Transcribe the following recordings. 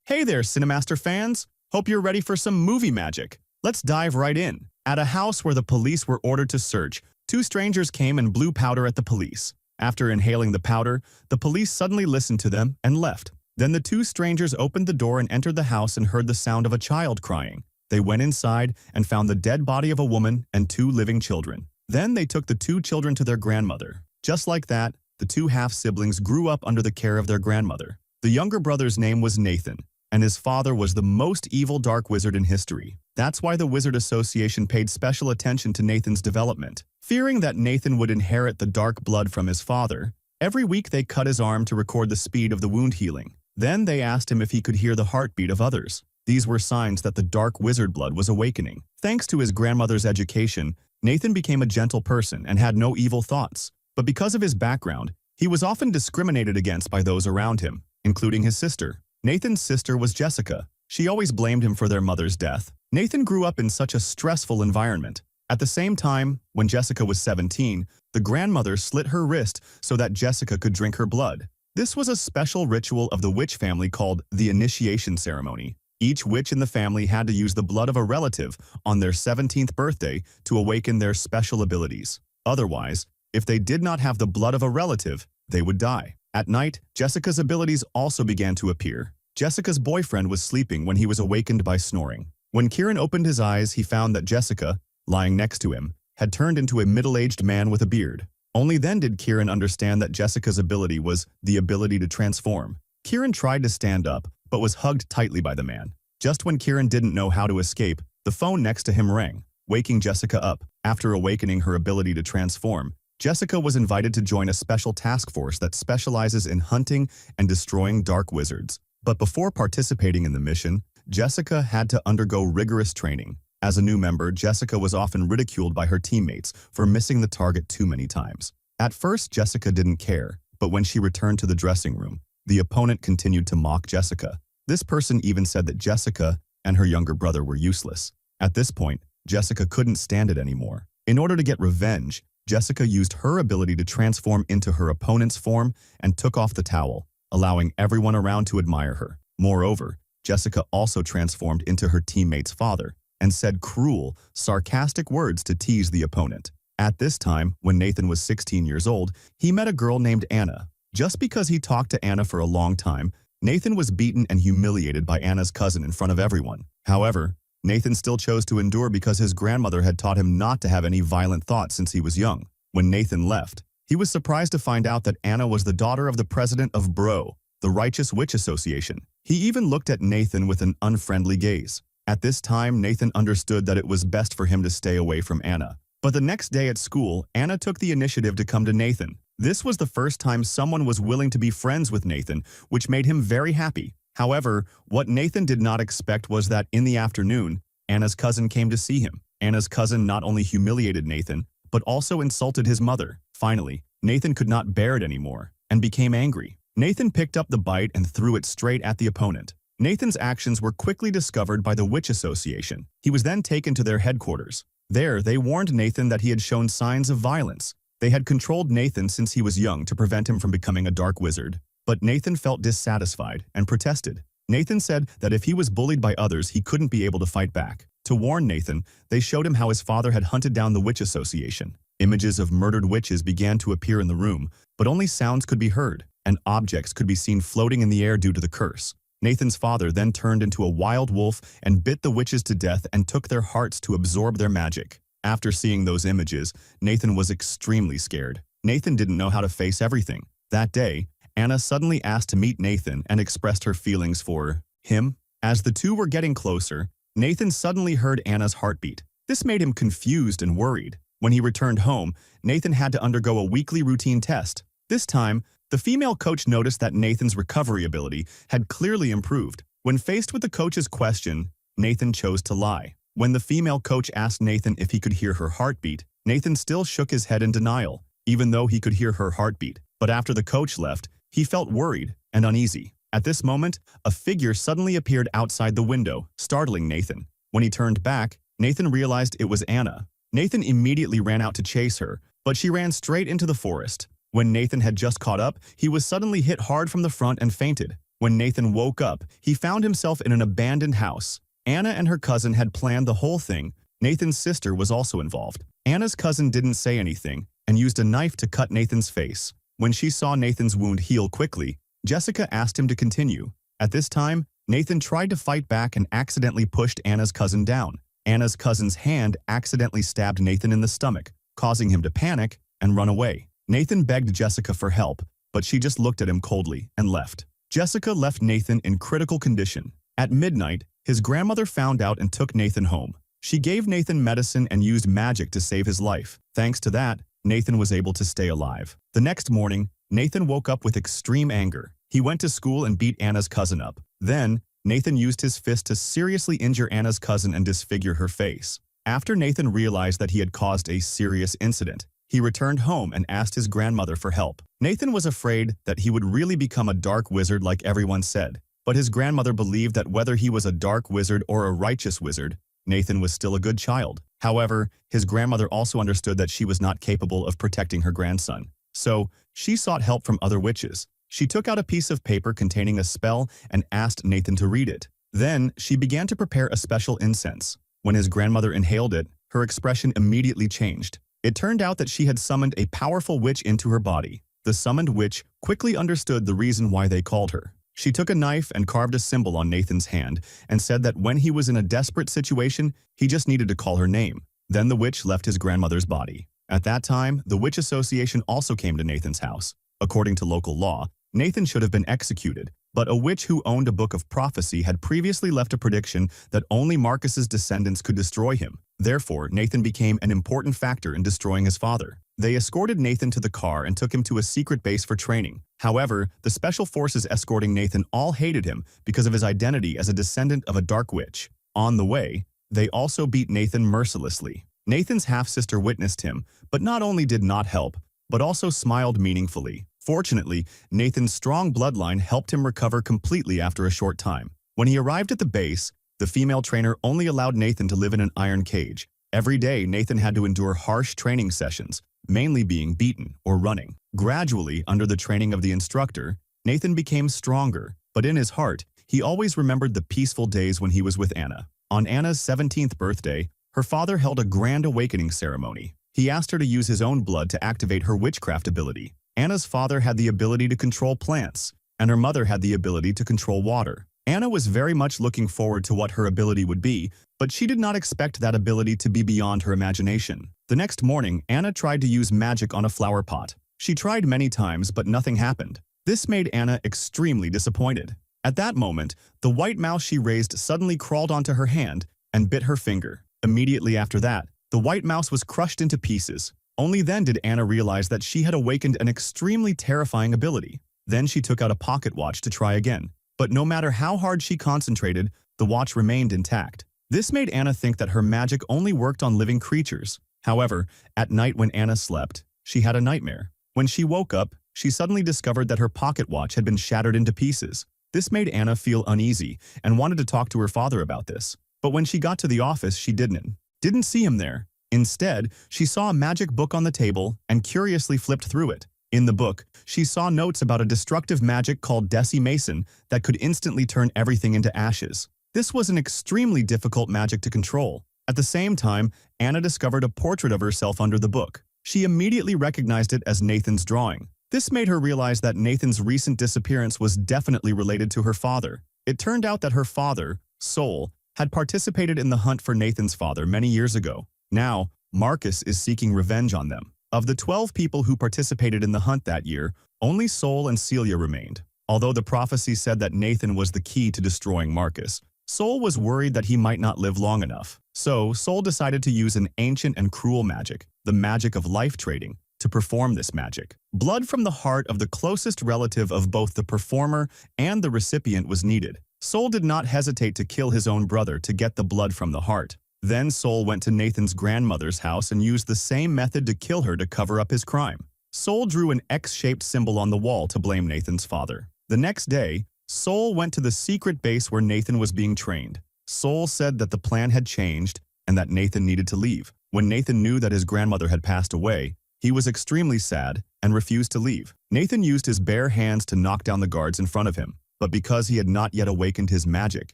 Hey there, CENIMASTER fans! Hope you're ready for some movie magic. Let's dive right in. At a house where the police were ordered to search, two strangers came and blew powder at the police. After inhaling the powder, the police suddenly listened to them and left. Then the two strangers opened the door and entered the house and heard the sound of a child crying. They went inside and found the dead body of a woman and two living children. Then they took the two children to their grandmother. Just like that, the two half-siblings grew up under the care of their grandmother. The younger brother's name was Nathan, and his father was the most evil dark wizard in history. That's why the Wizard Association paid special attention to Nathan's development. Fearing that Nathan would inherit the dark blood from his father, every week they cut his arm to record the speed of the wound healing. Then they asked him if he could hear the heartbeat of others. These were signs that the dark wizard blood was awakening. Thanks to his grandmother's education, Nathan became a gentle person and had no evil thoughts. But because of his background, he was often discriminated against by those around him, including his sister. Nathan's sister was Jessica. She always blamed him for their mother's death. Nathan grew up in such a stressful environment. At the same time, when Jessica was 17, the grandmother slit her wrist so that Jessica could drink her blood. This was a special ritual of the witch family called the initiation ceremony. Each witch in the family had to use the blood of a relative on their 17th birthday to awaken their special abilities. Otherwise, if they did not have the blood of a relative, they would die. At night, Jessica's abilities also began to appear. Jessica's boyfriend was sleeping when he was awakened by snoring. When Kieran opened his eyes, he found that Jessica, lying next to him, had turned into a middle-aged man with a beard. Only then did Kieran understand that Jessica's ability was the ability to transform. Kieran tried to stand up, but was hugged tightly by the man. Just when Kieran didn't know how to escape, the phone next to him rang, waking Jessica up. After awakening her ability to transform, Jessica was invited to join a special task force that specializes in hunting and destroying dark wizards. But before participating in the mission, Jessica had to undergo rigorous training. As a new member, Jessica was often ridiculed by her teammates for missing the target too many times. At first, Jessica didn't care, but when she returned to the dressing room, the opponent continued to mock Jessica. This person even said that Jessica and her younger brother were useless. At this point, Jessica couldn't stand it anymore. In order to get revenge, Jessica used her ability to transform into her opponent's form and took off the towel, allowing everyone around to admire her. Moreover, Jessica also transformed into her teammate's father and said cruel, sarcastic words to tease the opponent. At this time, when Nathan was 16 years old, he met a girl named Anna. Just because he talked to Anna for a long time, Nathan was beaten and humiliated by Anna's cousin in front of everyone. However, Nathan still chose to endure because his grandmother had taught him not to have any violent thoughts since he was young. When Nathan left, he was surprised to find out that Anna was the daughter of the president of BRO, the Righteous Witch Association. He even looked at Nathan with an unfriendly gaze. At this time, Nathan understood that it was best for him to stay away from Anna. But the next day at school, Anna took the initiative to come to Nathan. This was the first time someone was willing to be friends with Nathan, which made him very happy. However, what Nathan did not expect was that in the afternoon, Anna's cousin came to see him. Anna's cousin not only humiliated Nathan, but also insulted his mother. Finally, Nathan could not bear it anymore and became angry. Nathan picked up the bite and threw it straight at the opponent. Nathan's actions were quickly discovered by the Witch Association. He was then taken to their headquarters. There, they warned Nathan that he had shown signs of violence. They had controlled Nathan since he was young to prevent him from becoming a dark wizard. But Nathan felt dissatisfied and protested. Nathan said that if he was bullied by others, he couldn't be able to fight back. To warn Nathan, they showed him how his father had hunted down the Witch Association. Images of murdered witches began to appear in the room, but only sounds could be heard, and objects could be seen floating in the air due to the curse. Nathan's father then turned into a wild wolf and bit the witches to death and took their hearts to absorb their magic. After seeing those images, Nathan was extremely scared. Nathan didn't know how to face everything. That day, Anna suddenly asked to meet Nathan and expressed her feelings for him. As the two were getting closer, Nathan suddenly heard Anna's heartbeat. This made him confused and worried. When he returned home, Nathan had to undergo a weekly routine test. This time, the female coach noticed that Nathan's recovery ability had clearly improved. When faced with the coach's question, Nathan chose to lie. When the female coach asked Nathan if he could hear her heartbeat, Nathan still shook his head in denial, even though he could hear her heartbeat. But after the coach left, he felt worried and uneasy. At this moment, a figure suddenly appeared outside the window, startling Nathan. When he turned back, Nathan realized it was Anna. Nathan immediately ran out to chase her, but she ran straight into the forest. When Nathan had just caught up, he was suddenly hit hard from the front and fainted. When Nathan woke up, he found himself in an abandoned house. Anna and her cousin had planned the whole thing. Nathan's sister was also involved. Anna's cousin didn't say anything and used a knife to cut Nathan's face. When she saw Nathan's wound heal quickly, Jessica asked him to continue. At this time, Nathan tried to fight back and accidentally pushed Anna's cousin down. Anna's cousin's hand accidentally stabbed Nathan in the stomach, causing him to panic and run away. Nathan begged Jessica for help, but she just looked at him coldly and left. Jessica left Nathan in critical condition. At midnight, his grandmother found out and took Nathan home. She gave Nathan medicine and used magic to save his life. Thanks to that, Nathan was able to stay alive. The next morning, Nathan woke up with extreme anger. He went to school and beat Anna's cousin up. Then, Nathan used his fist to seriously injure Anna's cousin and disfigure her face. After Nathan realized that he had caused a serious incident, he returned home and asked his grandmother for help. Nathan was afraid that he would really become a dark wizard like everyone said, but his grandmother believed that whether he was a dark wizard or a righteous wizard, Nathan was still a good child. However, his grandmother also understood that she was not capable of protecting her grandson. So, she sought help from other witches. She took out a piece of paper containing a spell and asked Nathan to read it. Then, she began to prepare a special incense. When his grandmother inhaled it, her expression immediately changed. It turned out that she had summoned a powerful witch into her body. The summoned witch quickly understood the reason why they called her. She took a knife and carved a symbol on Nathan's hand and said that when he was in a desperate situation, he just needed to call her name. Then the witch left his grandmother's body. At that time, the Witch Association also came to Nathan's house. According to local law, Nathan should have been executed, but a witch who owned a book of prophecy had previously left a prediction that only Marcus's descendants could destroy him. Therefore, Nathan became an important factor in destroying his father. They escorted Nathan to the car and took him to a secret base for training. However, the special forces escorting Nathan all hated him because of his identity as a descendant of a dark witch. On the way, they also beat Nathan mercilessly. Nathan's half-sister witnessed him, but not only did not help, but also smiled meaningfully. Fortunately, Nathan's strong bloodline helped him recover completely after a short time. When he arrived at the base, the female trainer only allowed Nathan to live in an iron cage. Every day, Nathan had to endure harsh training sessions, mainly being beaten or running. Gradually, under the training of the instructor, Nathan became stronger, but in his heart, he always remembered the peaceful days when he was with Anna. On Anna's 17th birthday, her father held a grand awakening ceremony. He asked her to use his own blood to activate her witchcraft ability. Anna's father had the ability to control plants, and her mother had the ability to control water. Anna was very much looking forward to what her ability would be, but she did not expect that ability to be beyond her imagination. The next morning, Anna tried to use magic on a flower pot. She tried many times, but nothing happened. This made Anna extremely disappointed. At that moment, the white mouse she raised suddenly crawled onto her hand and bit her finger. Immediately after that, the white mouse was crushed into pieces. Only then did Anna realize that she had awakened an extremely terrifying ability. Then she took out a pocket watch to try again. But no matter how hard she concentrated, the watch remained intact. This made Anna think that her magic only worked on living creatures. However, at night when Anna slept, she had a nightmare. When she woke up, she suddenly discovered that her pocket watch had been shattered into pieces. This made Anna feel uneasy and wanted to talk to her father about this. But when she got to the office, she didn't see him there. Instead, she saw a magic book on the table and curiously flipped through it. In the book, she saw notes about a destructive magic called decimation that could instantly turn everything into ashes. This was an extremely difficult magic to control. At the same time, Anna discovered a portrait of herself under the book. She immediately recognized it as Nathan's drawing. This made her realize that Nathan's recent disappearance was definitely related to her father. It turned out that her father, Sol, had participated in the hunt for Nathan's father many years ago. Now, Marcus is seeking revenge on them. Of the 12 people who participated in the hunt that year, only Sol and Celia remained. Although the prophecy said that Nathan was the key to destroying Marcus, Sol was worried that he might not live long enough. So, Sol decided to use an ancient and cruel magic, the magic of life trading, to perform this magic. Blood from the heart of the closest relative of both the performer and the recipient was needed. Sol did not hesitate to kill his own brother to get the blood from the heart. Then Sol went to Nathan's grandmother's house and used the same method to kill her to cover up his crime. Sol drew an X-shaped symbol on the wall to blame Nathan's father. The next day, Sol went to the secret base where Nathan was being trained. Sol said that the plan had changed and that Nathan needed to leave. When Nathan knew that his grandmother had passed away, he was extremely sad and refused to leave. Nathan used his bare hands to knock down the guards in front of him. but because he had not yet awakened his magic,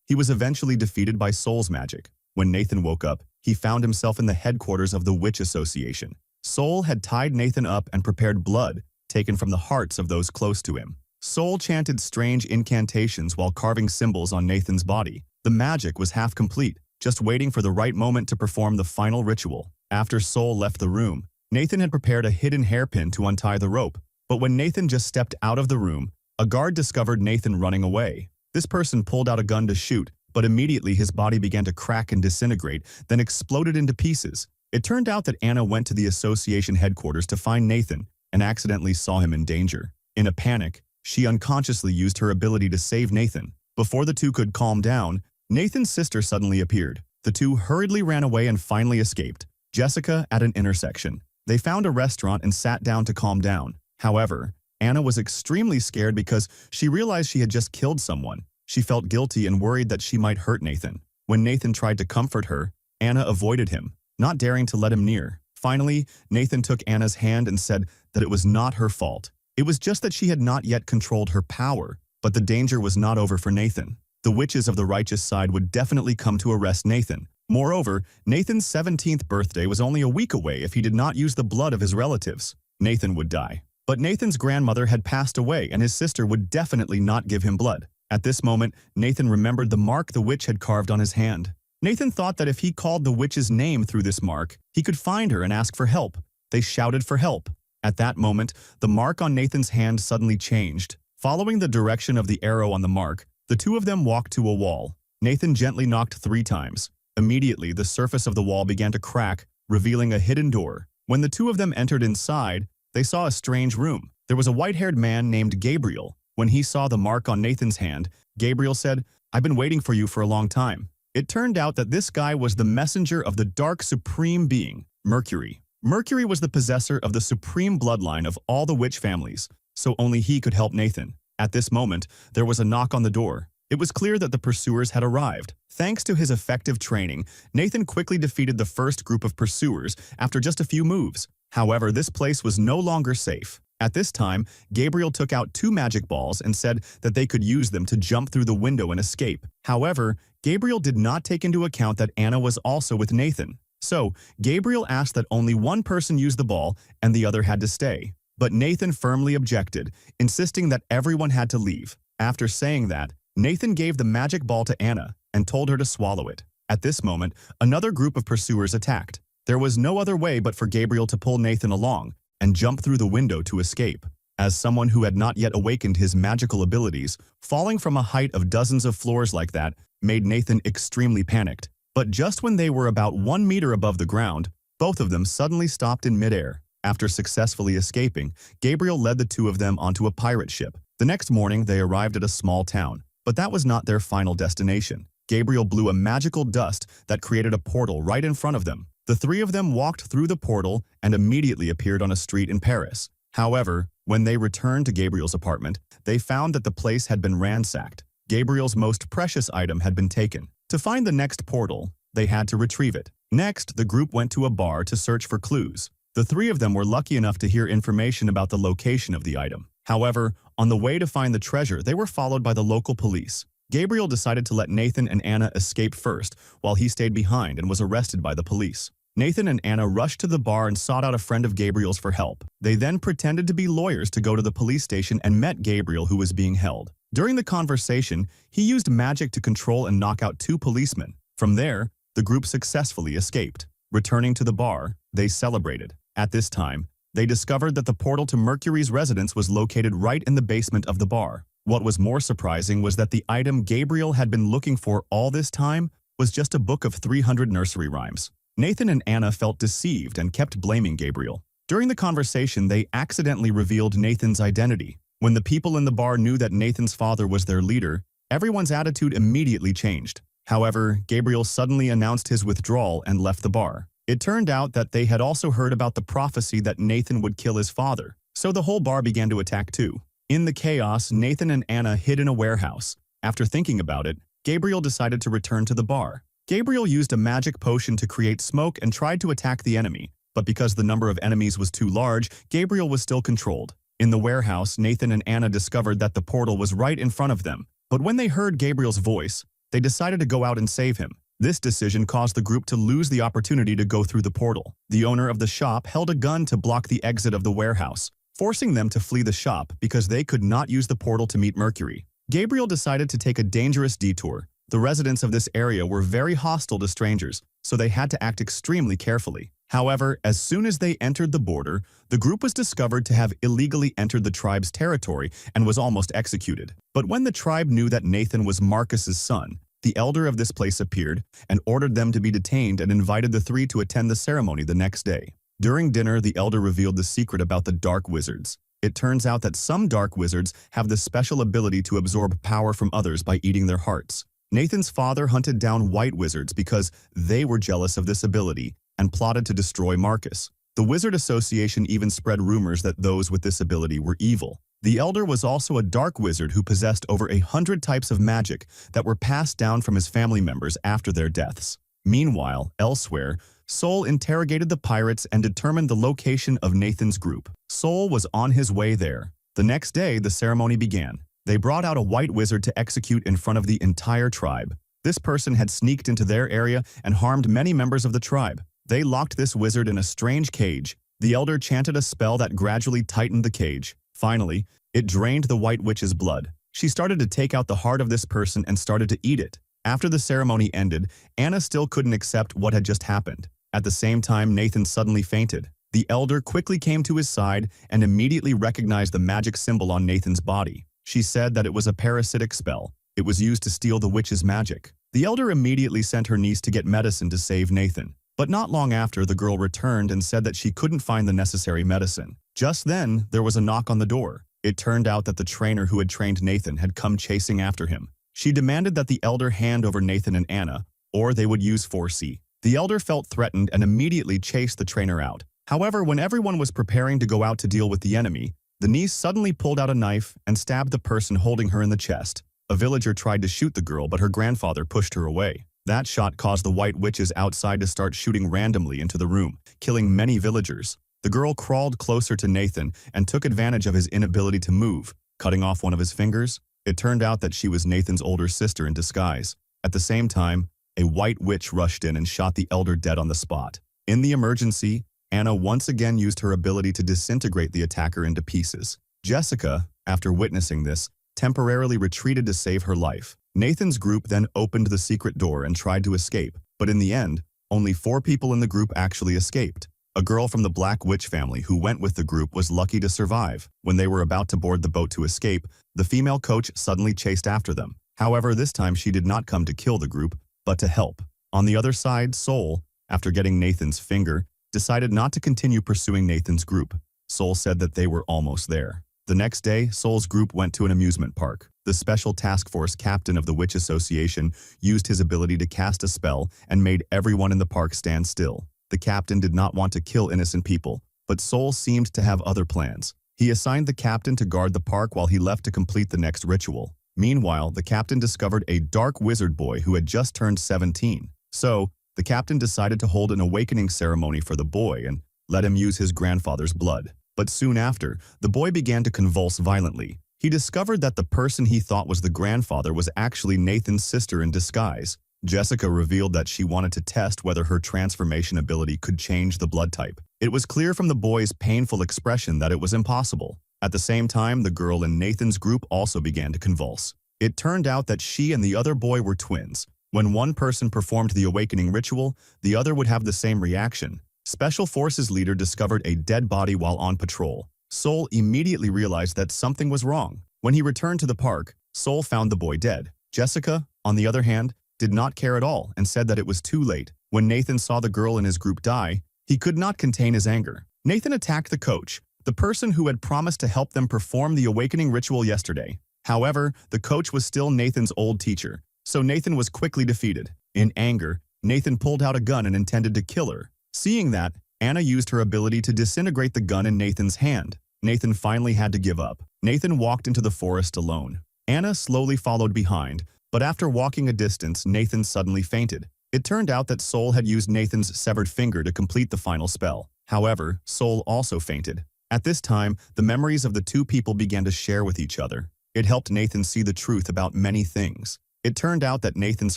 he was eventually defeated by Soul's magic. When Nathan woke up, he found himself in the headquarters of the Witch Association. Soul had tied Nathan up and prepared blood, taken from the hearts of those close to him. Soul chanted strange incantations while carving symbols on Nathan's body. The magic was half complete, just waiting for the right moment to perform the final ritual. After Soul left the room, Nathan had prepared a hidden hairpin to untie the rope. But when Nathan just stepped out of the room, a guard discovered Nathan running away. This person pulled out a gun to shoot, but immediately his body began to crack and disintegrate, then exploded into pieces. It turned out that Anna went to the association headquarters to find Nathan and accidentally saw him in danger. In a panic, she unconsciously used her ability to save Nathan. Before the two could calm down, Nathan's sister suddenly appeared. The two hurriedly ran away and finally escaped. Jessica at an intersection. They found a restaurant and sat down to calm down. However, Anna was extremely scared because she realized she had just killed someone. She felt guilty and worried that she might hurt Nathan. When Nathan tried to comfort her, Anna avoided him, not daring to let him near. Finally, Nathan took Anna's hand and said that it was not her fault. It was just that she had not yet controlled her power, but the danger was not over for Nathan. The witches of the righteous side would definitely come to arrest Nathan. Moreover, Nathan's 17th birthday was only a week away if he did not use the blood of his relatives. Nathan would die. But Nathan's grandmother had passed away and his sister would definitely not give him blood. At this moment, Nathan remembered the mark the witch had carved on his hand. Nathan thought that if he called the witch's name through this mark, he could find her and ask for help. They shouted for help. At that moment, the mark on Nathan's hand suddenly changed. Following the direction of the arrow on the mark, the two of them walked to a wall. Nathan gently knocked 3 times. Immediately, the surface of the wall began to crack, revealing a hidden door. When the two of them entered inside, they saw a strange room. There was a white-haired man named Gabriel. When he saw the mark on Nathan's hand, Gabriel said, "I've been waiting for you for a long time." It turned out that this guy was the messenger of the dark supreme being, Mercury. Mercury was the possessor of the supreme bloodline of all the witch families, so only he could help Nathan. At this moment, there was a knock on the door. It was clear that the pursuers had arrived. Thanks to his effective training, Nathan quickly defeated the first group of pursuers after just a few moves. However, this place was no longer safe. At this time, Gabriel took out 2 magic balls and said that they could use them to jump through the window and escape. However, Gabriel did not take into account that Anna was also with Nathan. So, Gabriel asked that only one person use the ball and the other had to stay. But Nathan firmly objected, insisting that everyone had to leave. After saying that, Nathan gave the magic ball to Anna and told her to swallow it. At this moment, another group of pursuers attacked. There was no other way but for Gabriel to pull Nathan along and jump through the window to escape. As someone who had not yet awakened his magical abilities, falling from a height of dozens of floors like that made Nathan extremely panicked. But just when they were about 1 meter above the ground, both of them suddenly stopped in midair. After successfully escaping, Gabriel led the two of them onto a pirate ship. The next morning, they arrived at a small town. But that was not their final destination. Gabriel blew a magical dust that created a portal right in front of them. The 3 of them walked through the portal and immediately appeared on a street in Paris. However, when they returned to Gabriel's apartment, they found that the place had been ransacked. Gabriel's most precious item had been taken. To find the next portal, they had to retrieve it. Next, the group went to a bar to search for clues. The 3 of them were lucky enough to hear information about the location of the item. However, on the way to find the treasure, they were followed by the local police. Gabriel decided to let Nathan and Anna escape first, while he stayed behind and was arrested by the police. Nathan and Anna rushed to the bar and sought out a friend of Gabriel's for help. They then pretended to be lawyers to go to the police station and met Gabriel, who was being held. During the conversation, he used magic to control and knock out 2 policemen. From there, the group successfully escaped. Returning to the bar, they celebrated. At this time, they discovered that the portal to Mercury's residence was located right in the basement of the bar. What was more surprising was that the item Gabriel had been looking for all this time was just a book of 300 nursery rhymes. Nathan and Anna felt deceived and kept blaming Gabriel. During the conversation, they accidentally revealed Nathan's identity. When the people in the bar knew that Nathan's father was their leader, everyone's attitude immediately changed. However, Gabriel suddenly announced his withdrawal and left the bar. It turned out that they had also heard about the prophecy that Nathan would kill his father, so the whole bar began to attack too. In the chaos, Nathan and Anna hid in a warehouse. After thinking about it, Gabriel decided to return to the bar. Gabriel used a magic potion to create smoke and tried to attack the enemy, but because the number of enemies was too large, Gabriel was still controlled. In the warehouse, Nathan and Anna discovered that the portal was right in front of them, but when they heard Gabriel's voice, they decided to go out and save him. This decision caused the group to lose the opportunity to go through the portal. The owner of the shop held a gun to block the exit of the warehouse, forcing them to flee the shop because they could not use the portal to meet Mercury. Gabriel decided to take a dangerous detour. The residents of this area were very hostile to strangers, so they had to act extremely carefully. However, as soon as they entered the border, the group was discovered to have illegally entered the tribe's territory and was almost executed. But when the tribe knew that Nathan was Marcus's son, the elder of this place appeared and ordered them to be detained and invited the three to attend the ceremony the next day. During dinner, the elder revealed the secret about the dark wizards. It turns out that some dark wizards have the special ability to absorb power from others by eating their hearts. Nathan's father hunted down white wizards because they were jealous of this ability and plotted to destroy Marcus. The Wizard Association even spread rumors that those with this ability were evil. The elder was also a dark wizard who possessed over 100 types of magic that were passed down from his family members after their deaths. Meanwhile, elsewhere, Sol interrogated the pirates and determined the location of Nathan's group. Sol was on his way there. The next day, the ceremony began. They brought out a white wizard to execute in front of the entire tribe. This person had sneaked into their area and harmed many members of the tribe. They locked this wizard in a strange cage. The elder chanted a spell that gradually tightened the cage. Finally, it drained the white witch's blood. She started to take out the heart of this person and started to eat it. After the ceremony ended, Anna still couldn't accept what had just happened. At the same time, Nathan suddenly fainted. The elder quickly came to his side and immediately recognized the magic symbol on Nathan's body. She said that it was a parasitic spell. It was used to steal the witch's magic. The elder immediately sent her niece to get medicine to save Nathan. But not long after, the girl returned and said that she couldn't find the necessary medicine. Just then, there was a knock on the door. It turned out that the trainer who had trained Nathan had come chasing after him. She demanded that the elder hand over Nathan and Anna, or they would use 4C. The elder felt threatened and immediately chased the trainer out. However, when everyone was preparing to go out to deal with the enemy, the niece suddenly pulled out a knife and stabbed the person holding her in the chest. A villager tried to shoot the girl, but her grandfather pushed her away. That shot caused the white witches outside to start shooting randomly into the room, killing many villagers. The girl crawled closer to Nathan and took advantage of his inability to move, cutting off one of his fingers. It turned out that she was Nathan's older sister in disguise. At the same time, a white witch rushed in and shot the elder dead on the spot. In the emergency, Anna once again used her ability to disintegrate the attacker into pieces. Jessica, after witnessing this, temporarily retreated to save her life. Nathan's group then opened the secret door and tried to escape, but in the end, only 4 people in the group actually escaped. A girl from the Black Witch family who went with the group was lucky to survive. When they were about to board the boat to escape, the female coach suddenly chased after them. However, this time she did not come to kill the group, but to help. On the other side, Sol, after getting Nathan's finger, decided not to continue pursuing Nathan's group. Sol said that they were almost there. The next day, Sol's group went to an amusement park. The Special Task Force captain of the Witch Association used his ability to cast a spell and made everyone in the park stand still. The captain did not want to kill innocent people, but Sol seemed to have other plans. He assigned the captain to guard the park while he left to complete the next ritual. Meanwhile, the captain discovered a dark wizard boy who had just turned 17. So, the captain decided to hold an awakening ceremony for the boy and let him use his grandfather's blood. But soon after, the boy began to convulse violently. He discovered that the person he thought was the grandfather was actually Nathan's sister in disguise. Jessica revealed that she wanted to test whether her transformation ability could change the blood type. It was clear from the boy's painful expression that it was impossible. At the same time, the girl in Nathan's group also began to convulse. It turned out that she and the other boy were twins. When one person performed the awakening ritual, the other would have the same reaction. Special Forces leader discovered a dead body while on patrol. Sol immediately realized that something was wrong. When he returned to the park, Sol found the boy dead. Jessica, on the other hand, did not care at all and said that it was too late. When Nathan saw the girl in his group die, he could not contain his anger. Nathan attacked the coach, the person who had promised to help them perform the awakening ritual yesterday. However, the coach was still Nathan's old teacher, so Nathan was quickly defeated. In anger, Nathan pulled out a gun and intended to kill her. Seeing that, Anna used her ability to disintegrate the gun in Nathan's hand. Nathan finally had to give up. Nathan walked into the forest alone. Anna slowly followed behind, but after walking a distance, Nathan suddenly fainted. It turned out that Sol had used Nathan's severed finger to complete the final spell. However, Sol also fainted. At this time, the memories of the two people began to share with each other. It helped Nathan see the truth about many things. It turned out that Nathan's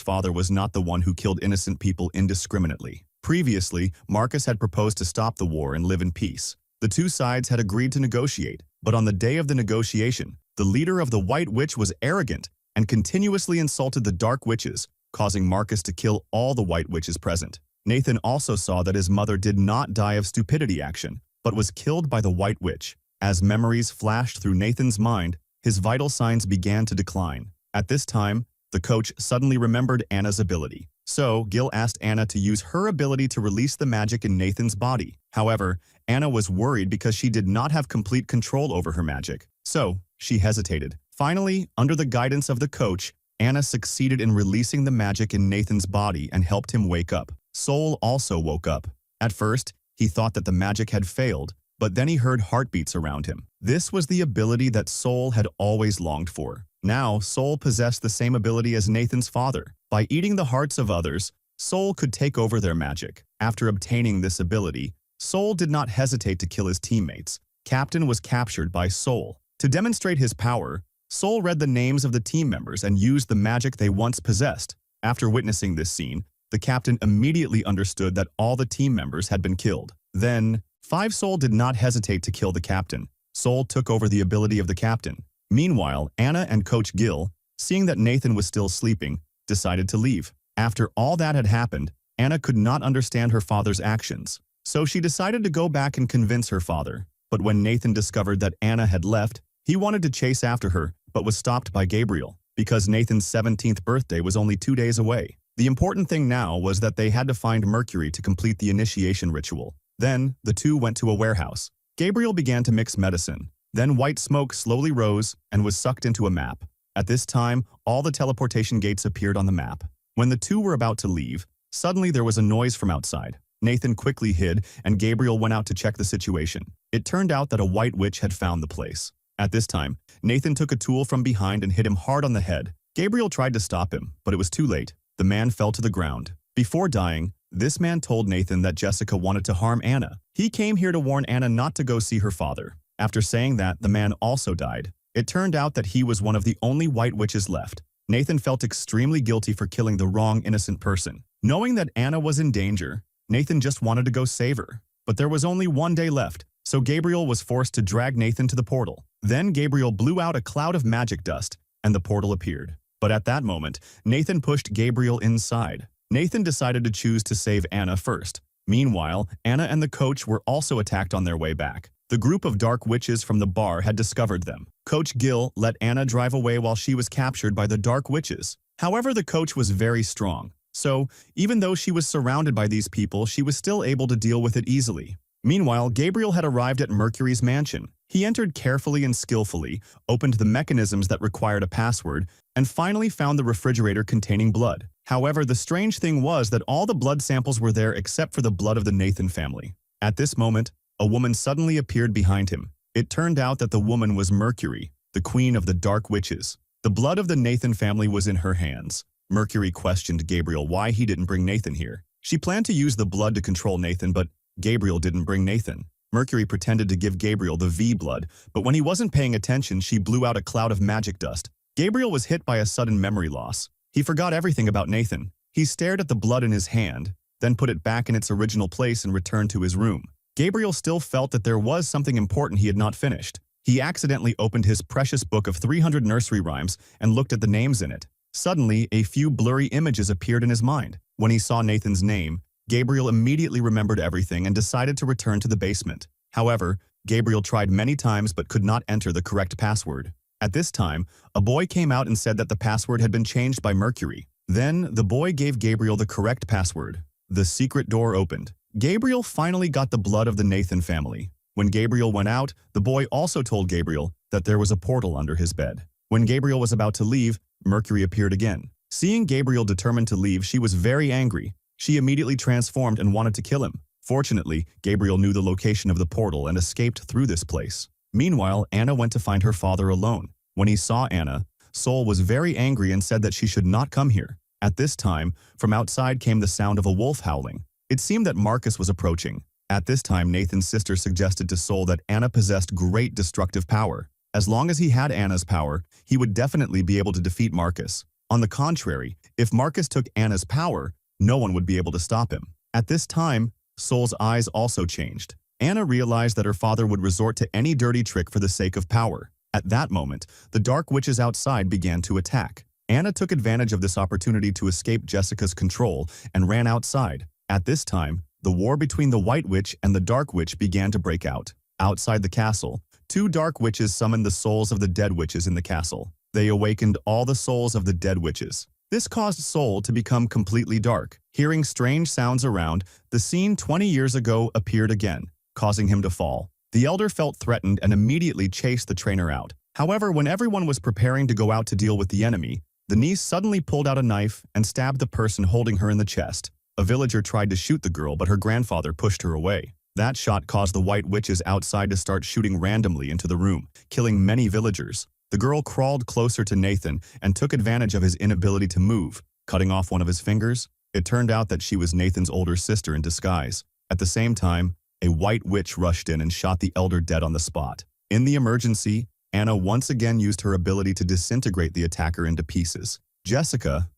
father was not the one who killed innocent people indiscriminately. Previously, Marcus had proposed to stop the war and live in peace. The two sides had agreed to negotiate, but on the day of the negotiation, the leader of the White Witch was arrogant and continuously insulted the Dark Witches, causing Marcus to kill all the White Witches present. Nathan also saw that his mother did not die of stupidity action, but was killed by the White Witch. As memories flashed through Nathan's mind, his vital signs began to decline. At this time, the coach suddenly remembered Anna's ability. So, Gil asked Anna to use her ability to release the magic in Nathan's body. However, Anna was worried because she did not have complete control over her magic. So, she hesitated. Finally, under the guidance of the coach, Anna succeeded in releasing the magic in Nathan's body and helped him wake up. Sol also woke up. At first, he thought that the magic had failed, but then he heard heartbeats around him. This was the ability that Sol had always longed for. Now, Sol possessed the same ability as Nathan's father. By eating the hearts of others, Sol could take over their magic. After obtaining this ability, Sol did not hesitate to kill his teammates. Captain was captured by Sol. To demonstrate his power, Sol read the names of the team members and used the magic they once possessed. After witnessing this scene, the captain immediately understood that all the team members had been killed. Then, Sol did not hesitate to kill the captain. Sol took over the ability of the captain. Meanwhile, Anna and Coach Gil, seeing that Nathan was still sleeping, decided to leave. After all that had happened, Anna could not understand her father's actions. So she decided to go back and convince her father. But when Nathan discovered that Anna had left, he wanted to chase after her, but was stopped by Gabriel, because Nathan's 17th birthday was only 2 days away. The important thing now was that they had to find Mercury to complete the initiation ritual. Then, the two went to a warehouse. Gabriel began to mix medicine. Then white smoke slowly rose and was sucked into a map. At this time, all the teleportation gates appeared on the map. When the two were about to leave, suddenly there was a noise from outside. Nathan quickly hid, and Gabriel went out to check the situation. It turned out that a white witch had found the place. At this time, Nathan took a tool from behind and hit him hard on the head. Gabriel tried to stop him, but it was too late. The man fell to the ground. Before dying, this man told Nathan that Jessica wanted to harm Anna. He came here to warn Anna not to go see her father. After saying that, the man also died. It turned out that he was one of the only white witches left. Nathan felt extremely guilty for killing the wrong innocent person. Knowing that Anna was in danger, Nathan just wanted to go save her. But there was only 1 day left, so Gabriel was forced to drag Nathan to the portal. Then Gabriel blew out a cloud of magic dust, and the portal appeared. But at that moment, Nathan pushed Gabriel inside. Nathan decided to choose to save Anna first. Meanwhile, Anna and the coach were also attacked on their way back. The group of dark witches from the bar had discovered them. Coach Gil let Anna drive away while she was captured by the dark witches. However, the coach was very strong. So, even though she was surrounded by these people, she was still able to deal with it easily. Meanwhile, Gabriel had arrived at Mercury's mansion. He entered carefully and skillfully, opened the mechanisms that required a password, and finally found the refrigerator containing blood. However, the strange thing was that all the blood samples were there except for the blood of the Nathan family. At this moment, a woman suddenly appeared behind him. It turned out that the woman was Mercury, the queen of the dark witches. The blood of the Nathan family was in her hands. Mercury questioned Gabriel why he didn't bring Nathan here. She planned to use the blood to control Nathan, but Gabriel didn't bring Nathan. Mercury pretended to give Gabriel the V blood, but when he wasn't paying attention, she blew out a cloud of magic dust. Gabriel was hit by a sudden memory loss. He forgot everything about Nathan. He stared at the blood in his hand, then put it back in its original place and returned to his room. Gabriel still felt that there was something important he had not finished. He accidentally opened his precious book of 300 nursery rhymes and looked at the names in it. Suddenly, a few blurry images appeared in his mind. When he saw Nathan's name, Gabriel immediately remembered everything and decided to return to the basement. However, Gabriel tried many times but could not enter the correct password. At this time, a boy came out and said that the password had been changed by Mercury. Then, the boy gave Gabriel the correct password. The secret door opened. Gabriel finally got the blood of the Nathan family. When Gabriel went out, the boy also told Gabriel that there was a portal under his bed. When Gabriel was about to leave, Mercury appeared again. Seeing Gabriel determined to leave, she was very angry. She immediately transformed and wanted to kill him. Fortunately, Gabriel knew the location of the portal and escaped through this place. Meanwhile, Anna went to find her father alone. When he saw Anna, Sol was very angry and said that she should not come here. At this time, from outside came the sound of a wolf howling. It seemed that Marcus was approaching. At this time, Nathan's sister suggested to Soul that Anna possessed great destructive power. As long as he had Anna's power, he would definitely be able to defeat Marcus. On the contrary, if Marcus took Anna's power, no one would be able to stop him. At this time, Soul's eyes also changed. Anna realized that her father would resort to any dirty trick for the sake of power. At that moment, the dark witches outside began to attack. Anna took advantage of this opportunity to escape Jessica's control and ran outside. At this time, the war between the White Witch and the Dark Witch began to break out. Outside the castle, two dark witches summoned the souls of the dead witches in the castle. They awakened all the souls of the dead witches. This caused Soul to become completely dark. Hearing strange sounds around, the scene 20 years ago appeared again, causing him to fall. The elder felt threatened and immediately chased the trainer out. However, when everyone was preparing to go out to deal with the enemy, the niece suddenly pulled out a knife and stabbed the person holding her in the chest. A villager tried to shoot the girl, but her grandfather pushed her away. That shot caused the White Witches outside to start shooting randomly into the room, killing many villagers. The girl crawled closer to Nathan and took advantage of his inability to move, cutting off one of his fingers. It turned out that she was Nathan's older sister in disguise. At the same time, a White Witch rushed in and shot the elder dead on the spot. In the emergency, Anna once again used her ability to disintegrate the attacker into pieces. Jessica,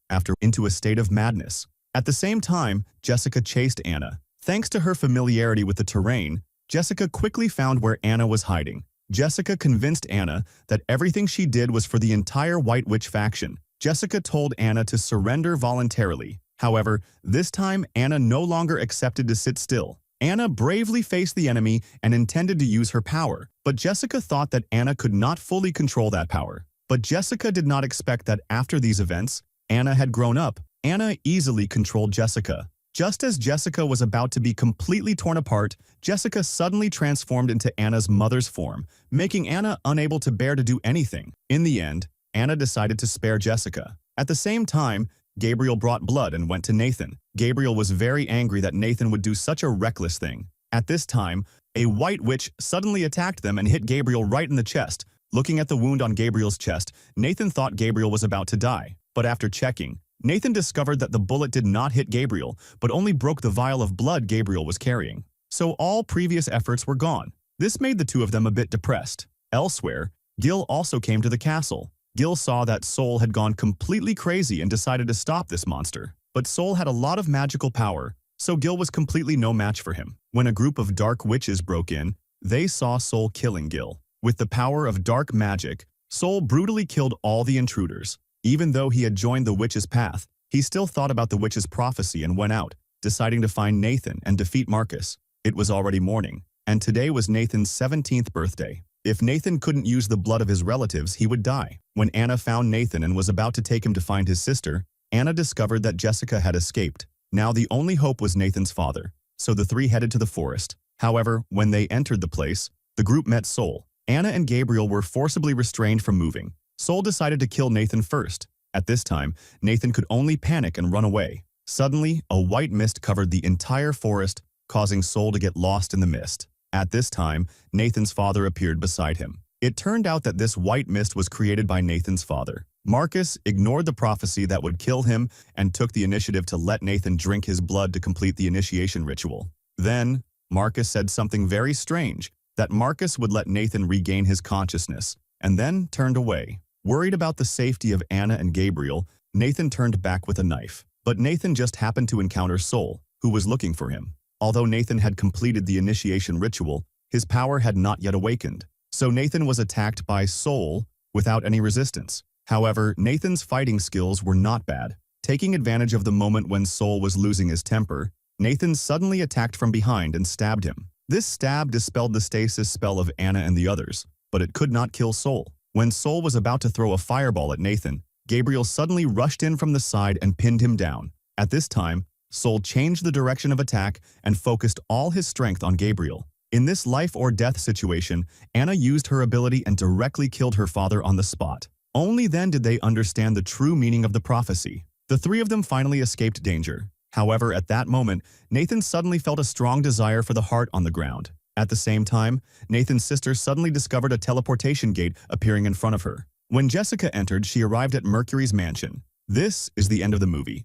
into a state of madness. At the same time, Jessica chased Anna. Thanks to her familiarity with the terrain, Jessica quickly found where Anna was hiding. Jessica convinced Anna that everything she did was for the entire White Witch faction. Jessica told Anna to surrender voluntarily. However, this time Anna no longer accepted to sit still. Anna bravely faced the enemy and intended to use her power, but Jessica thought that Anna could not fully control that power. But Jessica did not expect that after these events, Anna had grown up. Anna easily controlled Jessica. Just as Jessica was about to be completely torn apart, Jessica suddenly transformed into Anna's mother's form, making Anna unable to bear to do anything. In the end, Anna decided to spare Jessica. At the same time, Gabriel brought blood and went to Nathan. Gabriel was very angry that Nathan would do such a reckless thing. At this time, a White Witch suddenly attacked them and hit Gabriel right in the chest. Looking at the wound on Gabriel's chest, Nathan thought Gabriel was about to die. But after checking, Nathan discovered that the bullet did not hit Gabriel, but only broke the vial of blood Gabriel was carrying. So all previous efforts were gone. This made the two of them a bit depressed. Elsewhere, Gil also came to the castle. Gil saw that Soul had gone completely crazy and decided to stop this monster. But Soul had a lot of magical power, so Gil was completely no match for him. When a group of dark witches broke in, they saw Soul killing Gil. With the power of dark magic, Soul brutally killed all the intruders. Even though he had joined the witch's path, he still thought about the witch's prophecy and went out, deciding to find Nathan and defeat Marcus. It was already morning, and today was Nathan's 17th birthday. If Nathan couldn't use the blood of his relatives, he would die. When Anna found Nathan and was about to take him to find his sister, Anna discovered that Jessica had escaped. Now the only hope was Nathan's father, so the three headed to the forest. However, when they entered the place, the group met Soul. Anna and Gabriel were forcibly restrained from moving. Soul decided to kill Nathan first. At this time, Nathan could only panic and run away. Suddenly, a white mist covered the entire forest, causing Soul to get lost in the mist. At this time, Nathan's father appeared beside him. It turned out that this white mist was created by Nathan's father. Marcus ignored the prophecy that would kill him and took the initiative to let Nathan drink his blood to complete the initiation ritual. Then, Marcus said something very strange, that Marcus would let Nathan regain his consciousness, and then turned away. Worried about the safety of Anna and Gabriel, Nathan turned back with a knife. But Nathan just happened to encounter Soul, who was looking for him. Although Nathan had completed the initiation ritual, his power had not yet awakened. So Nathan was attacked by Soul without any resistance. However, Nathan's fighting skills were not bad. Taking advantage of the moment when Soul was losing his temper, Nathan suddenly attacked from behind and stabbed him. This stab dispelled the stasis spell of Anna and the others, but it could not kill Soul. When Soul was about to throw a fireball at Nathan, Gabriel suddenly rushed in from the side and pinned him down. At this time, Soul changed the direction of attack and focused all his strength on Gabriel. In this life-or-death situation, Anna used her ability and directly killed her father on the spot. Only then did they understand the true meaning of the prophecy. The three of them finally escaped danger. However, at that moment, Nathan suddenly felt a strong desire for the heart on the ground. At the same time, Nathan's sister suddenly discovered a teleportation gate appearing in front of her. When Jessica entered, she arrived at Mercury's mansion. This is the end of the movie.